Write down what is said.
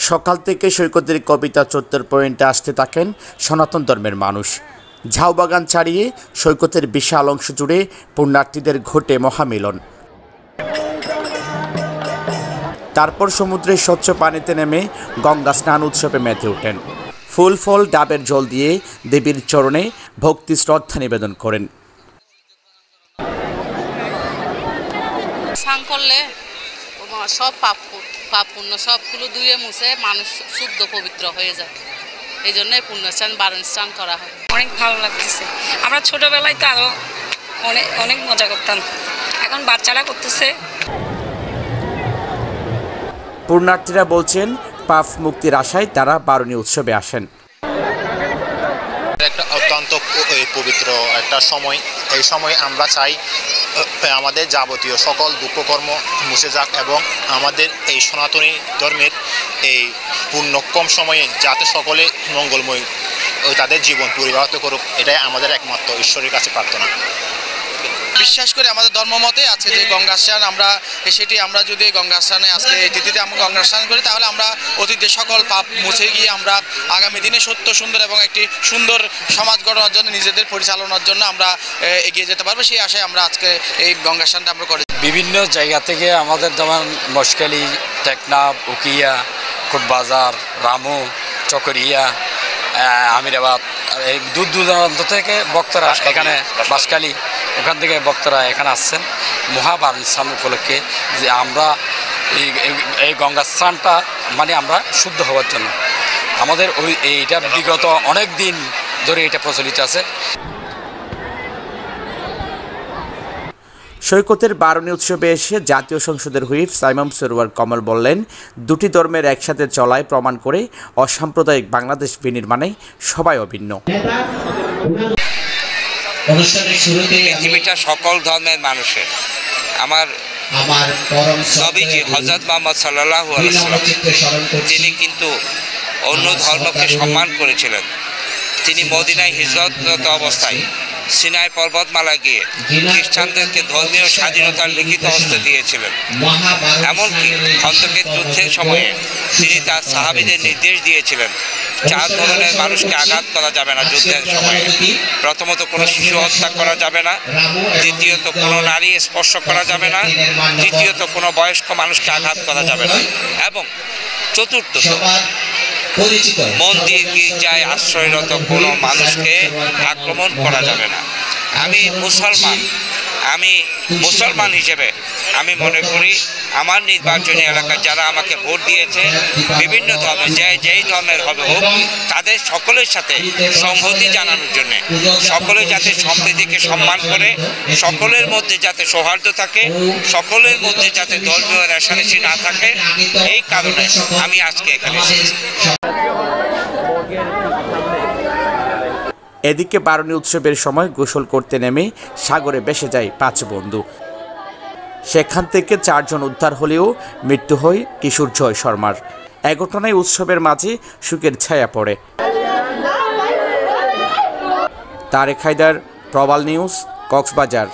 সকাল থেকে সৈকতের কবিতা চত্বর পয়েন্টে আসতে থাকেন সনাতন ধর্মের মানুষ। ঝাউবাগান ছাড়িয়ে সৈকতের বিশাল অংশ জুড়ে পুণ্যার্থীদের ঘটে মহামিলন। তারপর সমুদ্রের স্বচ্ছ পানিতে নেমে গঙ্গা স্নান উৎসবে মেতে ওঠেন। ফুল ফল ডাবের জল দিয়ে দেবীর চরণে ভক্তি শ্রদ্ধা নিবেদন করেন। স্নান করলে সব পাপ পুণ্য সবগুলো ধুয়ে মুছে মানুষ শুদ্ধ পবিত্র হয়ে যায়। এই জন্যই পুণ্যস্নান বারণ স্নান করা হয়। অনেক ভালো লাগতেছে। আমরা ছোটবেলায় তো আরো অনেক মজা করতাম, এখন বাচ্চারা করতেছে। পুণ্যার্থীরা বলছেন পাপ মুক্তির আশায় তারা বারণী উৎসবে আসেন। একটা অত্যন্ত পবিত্র একটা সময়। এই সময় আমরা চাই আমাদের যাবতীয় সকল দুঃখকর্ম মুছে যাক এবং আমাদের এই সনাতনী ধর্মের এই পুণ্যকম সময়ে যাতে সকলে মঙ্গলময় তাদের জীবন পরিবাহিত করুক, এটাই আমাদের একমাত্র ঈশ্বরের কাছে প্রার্থনা। বিশ্বাস করে আমাদের ধর্মমতে আছে যে গঙ্গা স্নান আমরা যদি গঙ্গা স্নানে আজকে এই তিথিতে আমরা গঙ্গা স্নান করি, তাহলে আমরা অতীতের সকল পাপ মুছে গিয়ে আমরা আগামী দিনে সত্য সুন্দর এবং একটি সুন্দর সমাজ গঠনের জন্য নিজেদের পরিচালনার জন্য আমরা এগিয়ে যেতে পারবো। সেই আশায় আমরা আজকে এই গঙ্গা স্নানটা আমরা করি। বিভিন্ন জায়গা থেকে আমাদের যেমন মশকালি, টেকনাফ, উকিয়া, কোটবাজার, রামু, চকরিয়া, আমিরাবাদ, এই দূর দূরান্ত থেকে বক্তারা এখানে বাঁশখালী ওখান থেকে বক্তারা এখানে আসছেন মহাবারণ স্নান উপলক্ষে, যে আমরা এই গঙ্গা স্নানটা মানে আমরা শুদ্ধ হওয়ার জন্য। আমাদের এইটা বিগত অনেক দিন ধরে এটা প্রচলিত আছে। সৈকতের বারণী উৎসবে এসে জাতীয় সংসদের হুইপ সাইমাম সরোয়ার কমল বললেন, দুটি ধর্মের একসাথে চলায় প্রমাণ করে অসাম্প্রদায়িক বাংলাদেশ বিনির্মাণে সবাই অভিন্ন। পৃথিবীটা সকল ধর্মের মানুষের। আমার নবীজি হযরত মুহাম্মদ সাল্লাল্লাহু আলাইহি ওয়াসাল্লাম তিনি কিন্তু অন্য ধর্মকে সম্মান করেছিলেন। তিনি মদিনায় হিজরতরত অবস্থায় সিনাই পর্বতমালা গিয়ে খ্রিস্টানদেরকে ধর্মীয় স্বাধীনতার লিখিত হস্তে দিয়েছিলেন। এমনকি খন্দকের যুদ্ধের সময়ে তিনি তার সাহাবীদের নির্দেশ দিয়েছিলেন 4 ধরনের মানুষকে আঘাত করা যাবে না যুদ্ধের সময়ে। প্রথমত কোনো শিশু হত্যা করা যাবে না, দ্বিতীয়ত কোনো নারী স্পর্শ করা যাবে না, তৃতীয়ত কোনো বয়স্ক মানুষকে আঘাত করা যাবে না, এবং চতুর্থত মন্দির গির্জায় আশ্রয়রত কোনো মানুষকে আক্রমণ করা যাবে না। আমি মুসলমান হিসেবে আমি মনে করি আমার নির্বাচনী এলাকায় যারা আমাকে ভোট দিয়েছে বিভিন্ন ধর্মের যেই ধর্মের হবে হোক, তাদের সকলের সাথে সংহতি জানানোর জন্য, সকলে যাতে সম্প্রীতিকে সম্মান করে, সকলের মধ্যে যাতে সৌহার্দ্য থাকে, সকলের মধ্যে যাতে ধর্মীয় রেষারেষি না থাকে, এই কারণে আমি আজকে এখানে এসেছি। এদিকে বারণী উৎসবের সময় গোসল করতে নেমে সাগরে ভেসে যায় 5 বন্ধু। সেখান থেকে 4 জন উদ্ধার হলেও মৃত্যু হয় কিশোর জয় শর্মার। এ ঘটনায় উৎসবের মাঝে শোকের ছায়া পড়ে। তারেক হায়দার, প্রবাল নিউজ, কক্সবাজার।